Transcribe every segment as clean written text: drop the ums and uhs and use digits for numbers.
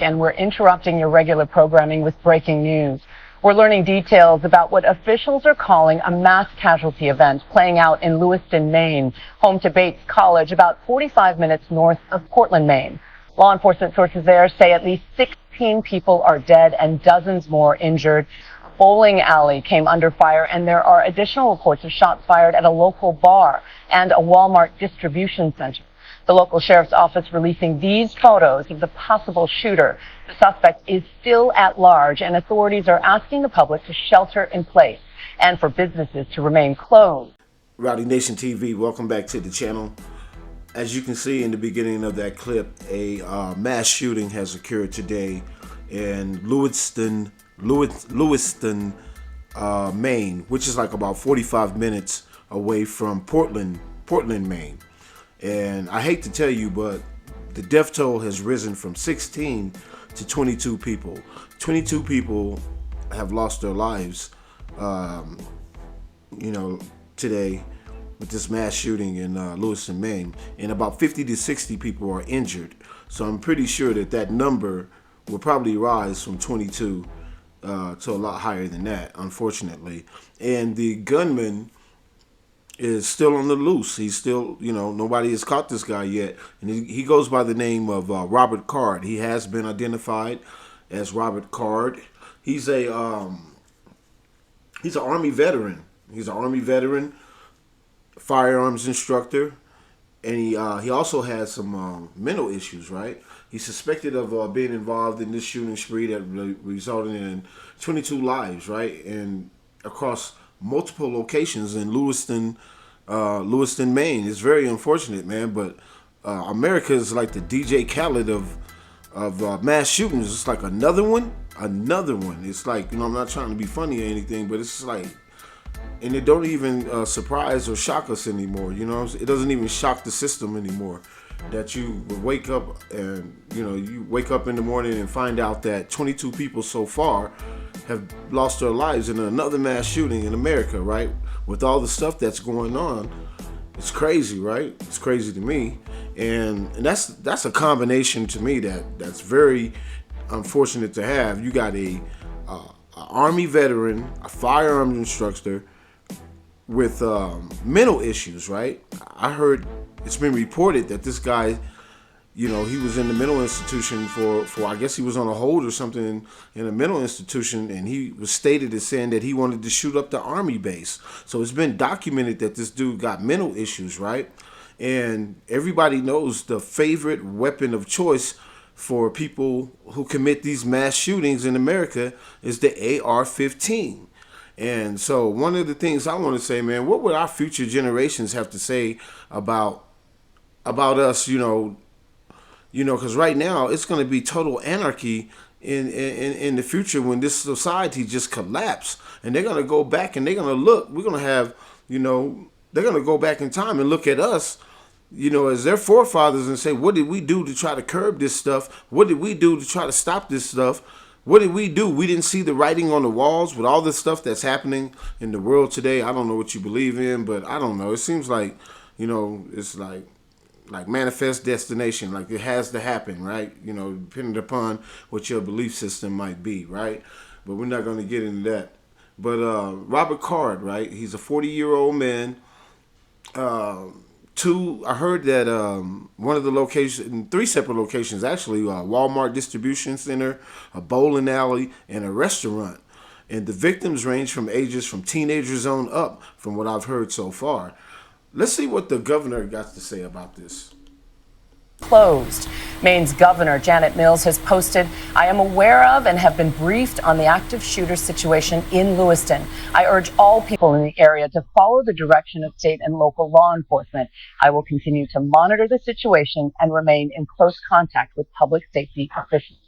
And we're interrupting your regular programming with breaking news. We're learning details about what officials are calling a mass casualty event playing out in Lewiston, Maine, home to Bates College, about 45 minutes north of Portland, Maine. Law enforcement sources there say at least 16 people are dead and dozens more injured. A bowling alley came under fire, and there are additional reports of shots fired at a local bar and a Walmart distribution center. The local sheriff's office releasing these photos of the possible shooter. The suspect is still at large, and authorities are asking the public to shelter in place and for businesses to remain closed. Rowdynationtv, welcome back to the channel. As you can see in the beginning of that clip, a mass shooting has occurred today in Lewiston, Maine, which is like about 45 minutes away from Portland, Maine. And I hate to tell you, but the death toll has risen from 16 to 22 people. 22 people have lost their lives, today with this mass shooting in Lewiston, Maine. And about 50 to 60 people are injured. So I'm pretty sure that number will probably rise from 22 to a lot higher than that, unfortunately. And the gunman is still on the loose. He's still, nobody has caught this guy yet. And he goes by the name of Robert Card. He has been identified as Robert Card. He's an Army veteran. He's an Army veteran, firearms instructor, and he also has some mental issues, right? He's suspected of being involved in this shooting spree that resulted in 22 lives, right? And across multiple locations in Lewiston, Maine. It's very unfortunate, man, but America is like the DJ Khaled of mass shootings. It's like another one. It's like, I'm not trying to be funny or anything, but it's like, and it don't even surprise or shock us anymore. It doesn't even shock the system anymore that you would wake up and, you wake up in the morning and find out that 22 people so far have lost their lives in another mass shooting in America, right? With all the stuff that's going on, it's crazy, right? It's crazy to me. And that's a combination to me that's very unfortunate to have. You got a Army veteran, a firearms instructor with mental issues, right? I heard it's been reported that this guy, he was in the mental institution for I guess he was on a hold or something in a mental institution, and he was stated as saying that he wanted to shoot up the Army base. So it's been documented that this dude got mental issues, right? And everybody knows the favorite weapon of choice for people who commit these mass shootings in America is the AR-15. And so one of the things I want to say, man, what would our future generations have to say about us, because right now it's going to be total anarchy in the future when this society just collapse, and they're going to go back and they're going to look. We're going to have, they're going to go back in time and look at us, as their forefathers and say, what did we do to try to curb this stuff? What did we do to try to stop this stuff? What did we do? We didn't see the writing on the walls with all the stuff that's happening in the world today. I don't know what you believe in, but I don't know. It seems like, it's like manifest destination, like it has to happen, right? Depending upon what your belief system might be, right? But we're not going to get into that. But Robert Card, right? He's a 40-year-old man. I heard that one of the locations, 3 separate locations actually, Walmart distribution center, a bowling alley, and a restaurant. And the victims range from ages from teenagers on up, from what I've heard so far. Let's see what the governor got to say about this. Closed. Maine's Governor Janet Mills has posted, I am aware of and have been briefed on the active shooter situation in Lewiston. I urge all people in the area to follow the direction of state and local law enforcement. I will continue to monitor the situation and remain in close contact with public safety officials.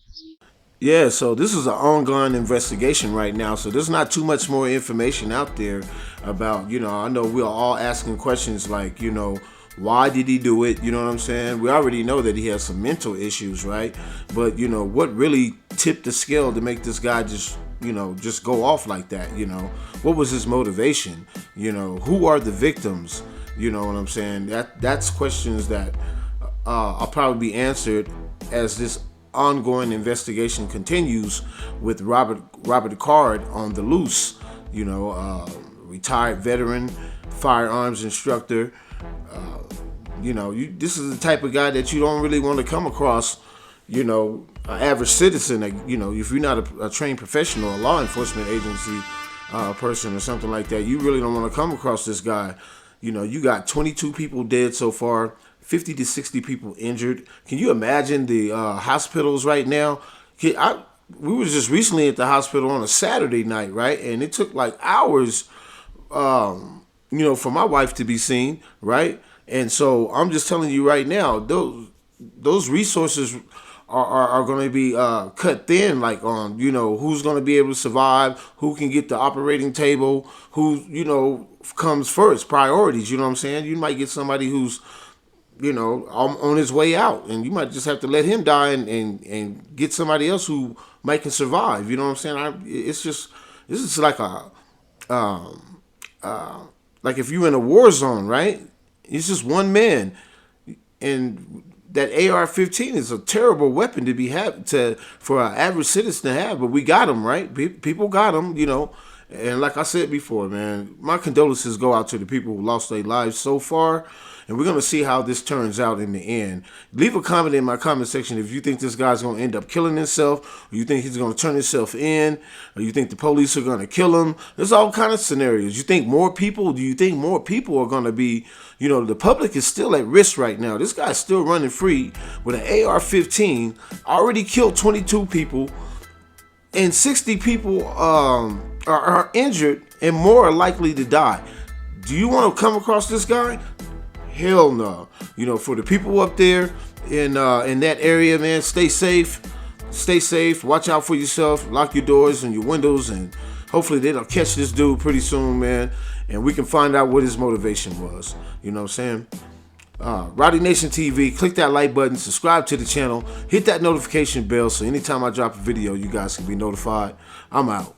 Yeah, so this is an ongoing investigation right now, so there's not too much more information out there about, I know we're all asking questions like, why did he do it? You know what I'm saying? We already know that he has some mental issues, right? But, what really tipped the scale to make this guy just go off like that? What was his motivation? Who are the victims? You know what I'm saying? That's questions that I'll probably be answered as this ongoing investigation continues with Robert Card on the loose. Retired veteran, firearms instructor. This is the type of guy that you don't really want to come across. An average citizen. If you're not a trained professional, a law enforcement agency person or something like that, you really don't want to come across this guy. You got 22 people dead so far, 50 to 60 people injured. Can you imagine the hospitals right now? We were just recently at the hospital on a Saturday night, right? And it took like hours, for my wife to be seen, right? And so I'm just telling you right now, those resources are going to be cut thin, like on, who's going to be able to survive, who can get the operating table, who, comes first, priorities, you know what I'm saying? You might get somebody who's, on his way out, and you might just have to let him die and get somebody else who might can survive, you know what I'm saying? This is like like if you're in a war zone, right? It's just one man, and that AR-15 is a terrible weapon to be for an average citizen to have, but we got them, right? People got them, And like I said before, man, my condolences go out to the people who lost their lives so far, and we're going to see how this turns out in the end. Leave a comment in my comment section if you think this guy's going to end up killing himself, or you think he's going to turn himself in, or you think the police are going to kill him. There's all kind of scenarios. Do you think more people are going to be, the public is still at risk right now. This guy's still running free with an AR-15, already killed 22 people, and 60 people are injured and more are likely to die. Do you want to come across this guy? Hell no. For the people up there in that area, man, stay safe. Stay safe. Watch out for yourself. Lock your doors and your windows, and hopefully they'll catch this dude pretty soon, man, and we can find out what his motivation was. You know what I'm saying? Rowdynationtv, click that like button, subscribe to the channel, hit that notification bell so anytime I drop a video, you guys can be notified. I'm out.